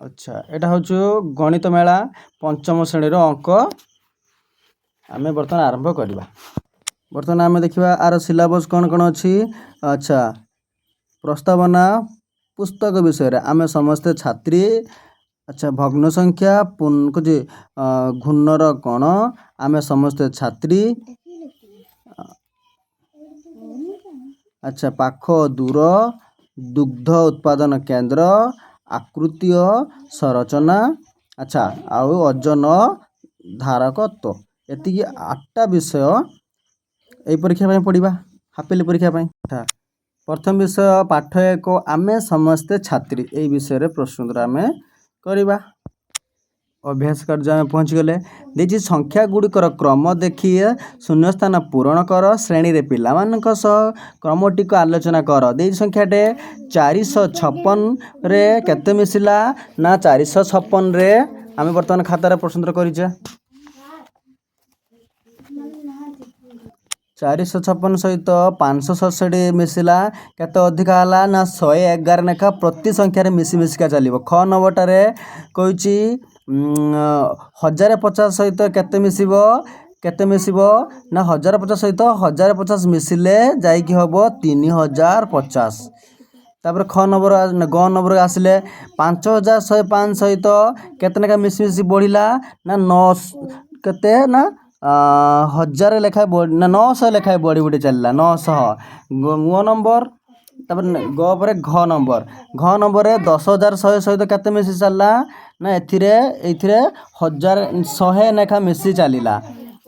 আচ্ছা এটা হচ্ছে গণিত মেলা পঞ্চম শ্রেণীর অঙ্ক আমি বর্তমান আরম্ভ করা। বর্তমান আমি দেখা আর সিলেবস কোণ কোণ অছি। আচ্ছা প্রস্তাবনা পুস্তক বিষয়ে আমি সমস্তে ছাত্রী। আচ্ছা ভগ্ন সংখ্যা যে ঘূর্ণর গণ আমি সমস্তে ছাত্রী। আচ্ছা পাখ দূর দুগ্ধ উৎপাদন কেন্দ্র আকৃতীয় সংরচনা। আচ্ছা আউ ওজন ধারকত্ব এতিকি 8টা বিষয় এই পরীক্ষা পাই পড়িবা হাফেলি পরীক্ষা পাই। আচ্ছা প্রথম বিষয় পাঠ 1 ଆମେ ସମସ୍ତେ ଛାତ୍ରୀ এই বিষୟରେ প্রশ্নোত্তর ଆମେ କରିବା। ଅଭ୍ୟାସ କାର୍ଯ୍ୟ ଆମେ ପହଞ୍ଚିଗଲେ। ଦେଇଛି ସଂଖ୍ୟା ଗୁଡ଼ିକର କ୍ରମ ଦେଖି ଶୂନ୍ୟସ୍ଥାନ ପୂରଣ କର। ଶ୍ରେଣୀରେ ପିଲାମାନଙ୍କ ସହ କ୍ରମଟିକୁ ଆଲୋଚନା କର। ଦେଇଛି ସଂଖ୍ୟାଟେ 456ରେ କେତେ ମିଶିଲା ନା 456ରେ ଆମେ ବର୍ତ୍ତମାନ ଖାତାରେ ପ୍ରଶ୍ନୋତ୍ତର କରିଛେ। 456 ସହିତ 567 ମିଶିଲା କେତେ ଅଧିକା ହେଲା ନା 111 ଲେଖା ପ୍ରତି ସଂଖ୍ୟାରେ ମିଶି ମିଶିକା ଚାଲିବ। খ ନମ୍ବରଟାରେ କହିଛି 1050 ସହିତ କେତେ ମିଶିବ ନା 1050 ସହିତ 1050 ମିଶିଲେ ଯାଇକି ହେବ 3050। ତାପରେ ଗ ନମ୍ବର ଆସିଲେ 5105 ସହିତ କେତେ ଲେଖା ମିଶି ମିଶି ବଢ଼ିଲା ନା 9 କେତେ ନା 1000 ଲେଖାଏଁ ନା 900 ଲେଖାଏଁ ବଢ଼ି ବଢ଼ି ଚାଲିଲା 900। ଗ ନମ୍ବର ତାପରେ ଗ ପରେ ଘ ନମ୍ବରରେ 10100 ସହିତ କେତେ ମିଶି ଚାଲିଲା ନା ଏଇଥିରେ 100 ଲେଖା ମିଶି ଚାଲିଲା।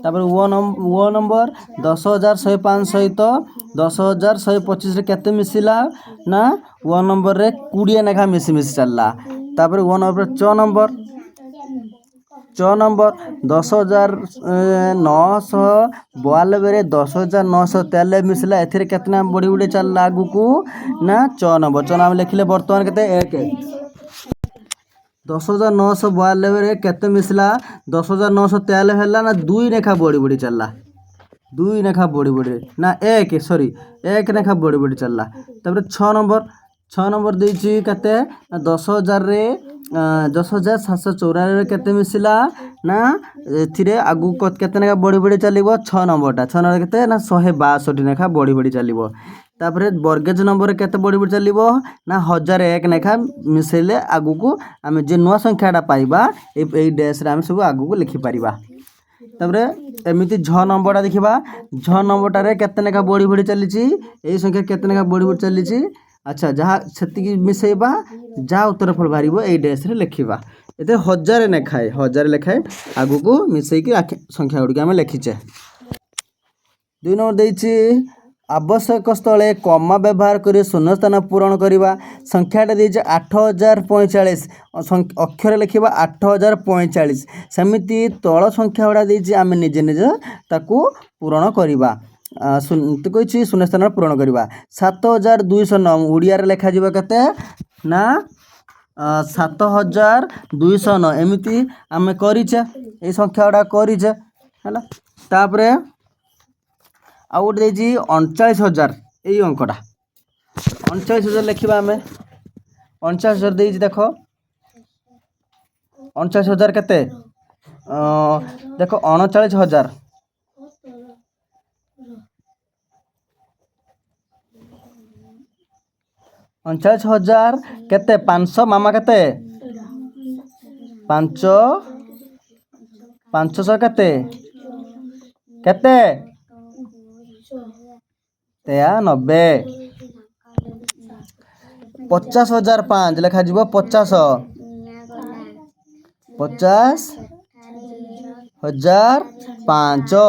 ତାପରେ ଓ ନମ୍ବର 10105 ସହିତ 10125ରେ କେତେ ମିଶିଲା ନା ଓ ନମ୍ବରରେ 20 ଲେଖା ମିଶି ମିଶି ଚାଲିଲା। ତାପରେ ଓ ନମ୍ବର ଚ ନମ୍ବର 10992ରେ 10993 ମିଶିଲା ଏଥିରେ କେତେ ନା ବଢ଼ି ବଢ଼ି ଚାଲିଲା ଆଗକୁ ନା ଚ ନମ୍ବର ଆମେ ଲେଖିଲେ ବର୍ତ୍ତମାନ କେତେ 1। 10992ରେ କେତେ ମିଶିଲା 10993 ହେଲା ନା 2 ଲେଖା ବଢ଼ି ବଢ଼ି ଚାଲିଲା 2 ଲେଖା ବଢ଼ି ବଢ଼ି ନା 1 ଲେଖା ବଢ଼ି ବଢ଼ି ଚାଲିଲା। ତାପରେ 6 ନମ୍ବର ଦେଇଛି କେତେ 10794ରେ କେତେ ମିଶିଲା ନା ଏଥିରେ ଆଗକୁ କେତେ ଲେଖା ବଢ଼ି ବଢ଼ି ଚାଲିବ 6 ନମ୍ବରଟା କେତେ ନା 162 ଲେଖା ବଢ଼ି ବଢ଼ି ଚାଲିବ। ତାପରେ ବର୍ଗେଜ ନମ୍ବରରେ କେତେ ବଢ଼ି ବଢ଼ି ଚାଲିବ ନା 1001 ଲେଖା ମିଶାଇଲେ ଆଗକୁ ଆମେ ଯେ ନୂଆ ସଂଖ୍ୟାଟା ପାଇବା ଏଇ ଡ୍ୟାସ୍ରେ ଆମେ ସବୁ ଆଗକୁ ଲେଖିପାରିବା। ତାପରେ ଏମିତି ଝ ନମ୍ବରଟା ଦେଖିବା। ଝ ନମ୍ବରଟାରେ କେତେ ଲେଖା ବଢ଼ି ବଢ଼ି ଚାଲିଛି ଏଇ ସଂଖ୍ୟା କେତେ ଲେଖା ବଢ଼ି ବଢ଼ି ଚାଲିଛି। ଆଚ୍ଛା ଯାହା ସେତିକି ମିଶାଇବା ଯାହା ଉତ୍ତର ଫଳ ବାହାରିବ ଏଇ ଡ୍ୟାସ୍ରେ ଲେଖିବା। ଏତେ 1000 ଲେଖାଏଁ ଆଗକୁ ମିଶାଇକି ସଂଖ୍ୟା ଗୁଡ଼ିକ ଆମେ ଲେଖିଛେ। 2 ନମ୍ବର ଦେଇଛି ଆବଶ୍ୟକ ସ୍ଥଳେ କମା ବ୍ୟବହାର କରି ଶୂନ୍ୟସ୍ଥାନ ପୂରଣ କରିବା। ସଂଖ୍ୟାଟା ଦେଇଛି 8045 ଅକ୍ଷର ଲେଖିବା 8045 ସେମିତି ତଳ ସଂଖ୍ୟା ଗୁଡ଼ା ଦେଇଛି ଆମେ ନିଜେ ତାକୁ ପୂରଣ କରିବା। କହିଛି ଶୂନ୍ୟସ୍ଥାନ ପୂରଣ କରିବା। 7209 ଓଡ଼ିଆରେ ଲେଖାଯିବ କେତେ ନା 7209 ଏମିତି ଆମେ କରିଛେ ଏଇ ସଂଖ୍ୟା ଗୁଡ଼ା କରିଛେ ହେଲା। ତାପରେ ଆଉ ଗୋଟେ ଦେଇଛି 39000 ଏଇ ଅଙ୍କଟା 39000 ଲେଖିବା ଆମେ 39000 ଦେଇଛି ଦେଖ 39000 କେତେ ଦେଖ 39000 39000 କେତେ 500 ମାମା କେତେ 500 କେତେ 93 50005 ଲେଖାଯିବ 500 50005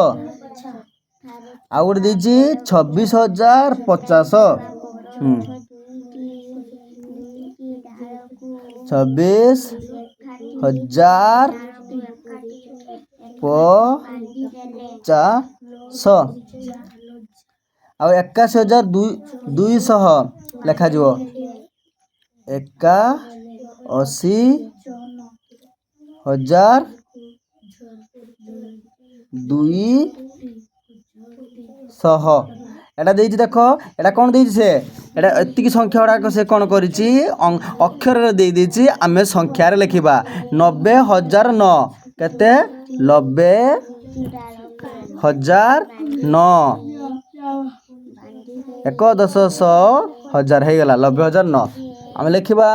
ଆଉ ଗୋଟେ ଦେଇଛି 26050 26050 ଆଉ 81200 ଲେଖାଯିବ 81200 ଏଟା ଦେଇଛି ଦେଖ ଏଟା କ'ଣ ଦେଇଛି ସେ এটা এତିকি সংখ্যা গুড়াক সে কোণ করেছি অক্ষরের দিয়ে দিয়েছি আমি সংখ্যার লেখিবা 90,009 কেতে 90,009 1 10 100 1000 হয়ে গেল 90,009 আমি লেখিবা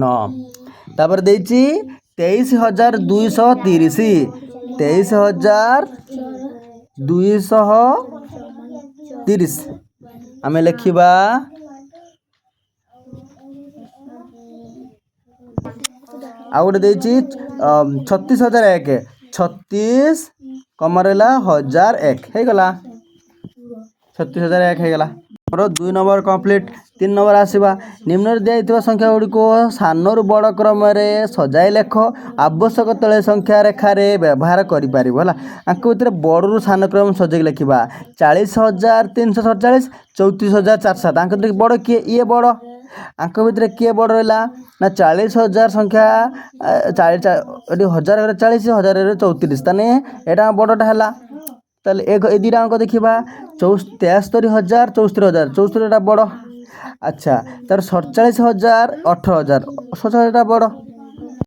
9 তারপরে দিয়েছি 23,230 23,230 আমি লেখিবা ଆଉ ଗୋଟେ ଦେଇଛି 36,001 36 କମରେଲା 1001 ହେଇଗଲା 36,001 ହେଇଗଲା ଆମର 2 ନମ୍ବର କମ୍ପ୍ଲିଟ୍ 3 ନମ୍ବର ଆସିବା ନିମ୍ନରେ ଦିଆଯାଇଥିବା ସଂଖ୍ୟା ଗୁଡ଼ିକୁ ସାନରୁ ବଡ଼ କ୍ରମରେ ସଜାଇ ଲେଖ ଆବଶ୍ୟକ ତଳେ ସଂଖ୍ୟା ରେଖାରେ ବ୍ୟବହାର କରିପାରିବ ହେଲା ଆଙ୍କ ଭିତରେ ବଡ଼ରୁ ସାନ କ୍ରମ ସଜାଇକି ଲେଖିବା 40,347 34,407 ତାଙ୍କ ଭିତରେ ବଡ଼ କିଏ ଇଏ ବଡ଼ ଆଙ୍କ ଭିତରେ କିଏ ବଡ଼ ରହିଲା ନା 40,000 ସଂଖ୍ୟା 40 ଏଠି 1000 40 1000 34 ତାହେଲେ ଏଇଟା ବଡ଼ଟା ହେଲା তাহলে এই দুইটা অঙ্ক দেখিবা 73,000 74,000 74টা বড় আচ্ছা তার 47,000 18,000 47টা বড়